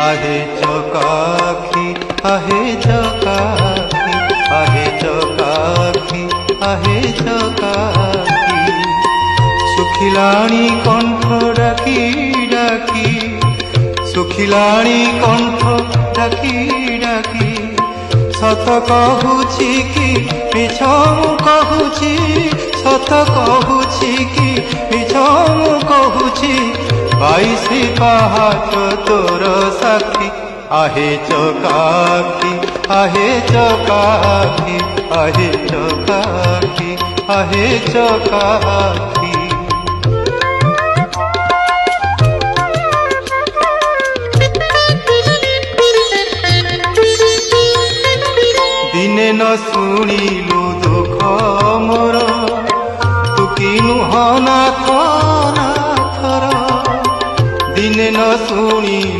आहे चकाखी आहे चकाखी आहे चकाखी आहे चकाखी सुखिलाणी कंठ डाकी डाकी सुखिलाणी कंठ डाकी डाकी सत कहूची कि मिछ कहूची सत कहूची कि मिछ कहूची 22 पहाच तोर साक्षी आहे चकाखी आहे चकाखी आहे चकाखी आहे चकाखी दिने न शुणिलु दुख मोर तू किनुह नाथ नाथर दिने न शुणिलु